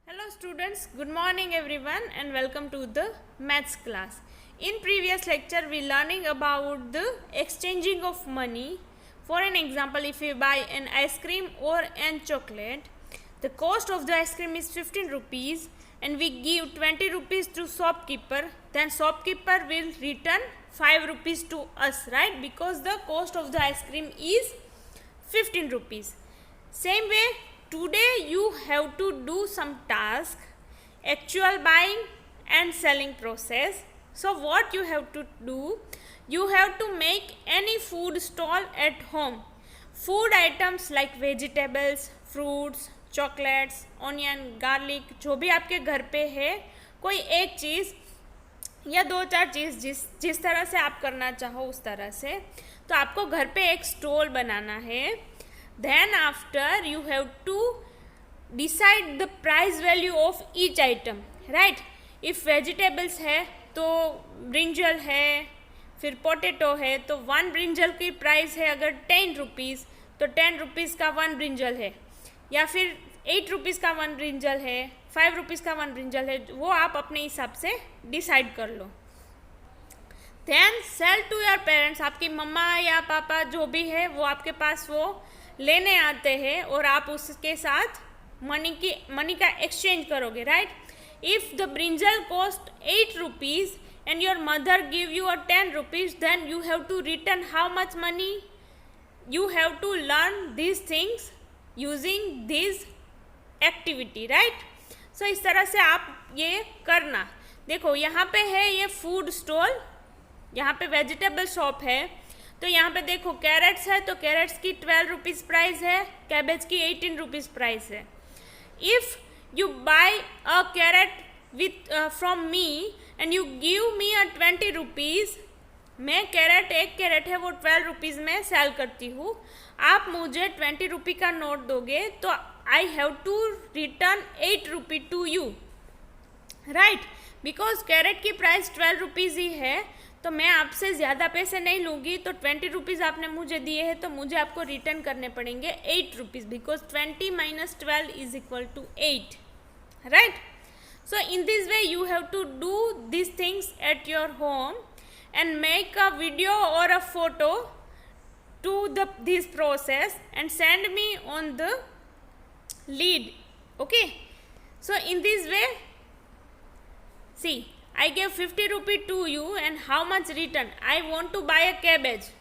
Hello students, good morning everyone and welcome to the maths class. In previous lecture we learning about the exchanging of money. For an example, if you buy an ice cream or an chocolate, the cost of the ice cream is 15 rupees and we give 20 rupees to shopkeeper, then shopkeeper will return 5 rupees to us, right? Because the cost of the ice cream is 15 rupees. Same way, today you have to do some task, actual buying and selling process. So what you have to do, you have to make any food stall at home. Food items like vegetables, fruits, chocolates, onion, garlic, जो भी आपके घर पे है, कोई एक चीज़ या दो चार चीज़ जिस तरह से आप करना चाहो उस तरह से, तो आपको घर पे एक स्टॉल बनाना है. Then after you have to decide the price value of each item, right? If vegetables है तो ब्रिंजल है, फिर पोटैटो है तो वन ब्रिंजल की प्राइस है अगर 10 रुपीज़ तो 10 रुपीज़ का वन ब्रिंजल है, या फिर 8 रुपीज़ का वन ब्रिंजल है, 5 रुपीज़ का वन ब्रिंजल है, वो आप अपने हिसाब से डिसाइड कर लो. Then sell to your parents, आपकी मम्मा या पापा जो भी है वो आपके पास वो लेने आते हैं और आप उसके साथ मनी का एक्सचेंज करोगे, right? If the brinjal cost 8 rupees and your mother give you a 10 rupees, then you have to return how much money. You have to learn these things using this activity, right? So इस तरह से आप ये करना. देखो यहाँ पे है ये फूड स्टॉल, यहाँ पे वेजिटेबल शॉप है, तो यहाँ पे देखो कैरेट्स है तो कैरेट्स की 12 रुपीज़ प्राइस है, कैबेज की 18 रुपीज़ प्राइस है. If you buy a carrot with from me and you give me a 20 rupees, मैं एक कैरेट है वो 12 रुपीज़ में सेल करती हूँ, आप मुझे 20 रुपी का नोट दोगे तो I have to return 8 rupee to you, right? Because carrot की प्राइस 12 रुपीज़ ही है, तो मैं आपसे ज़्यादा पैसे नहीं लूँगी, तो 20 रुपीज़ आपने मुझे दिए हैं तो मुझे आपको रिटर्न करने पड़ेंगे 8 rupees, because 20 minus 12 is equal to 8, right? So in this way you have to do this things at your home and make a video or a photo to this process and send me on the lead. Okay, so in this way, see, I gave 50 rupee to you and how much return? I want to buy a cabbage.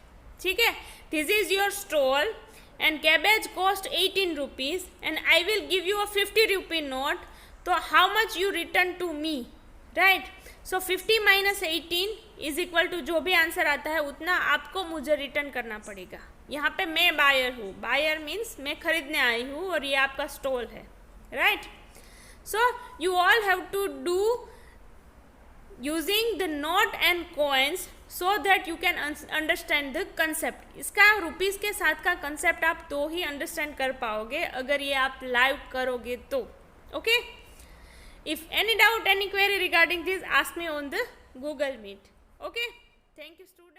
ठीक है, this is your stall and cabbage cost 18 rupees and I will give you a 50 rupee note, तो how much you return to me, right? So 50 minus 18 is equal to जो भी answer आता है उतना आपको मुझे रिटर्न करना पड़ेगा. यहाँ पे मैं बायर हूँ, बायर मीन्स मैं खरीदने आई हूँ और ये आपका स्टॉल है, right? So you all have to do using the note and coins so that you can understand the concept. इसका रुपीज़ के साथ का कंसेप्ट आप तो ही अंडरस्टैंड कर पाओगे अगर ये आप लाइव करोगे तो. Okay, if any doubt, any query regarding this, ask me on the Google Meet. Okay, thank you students.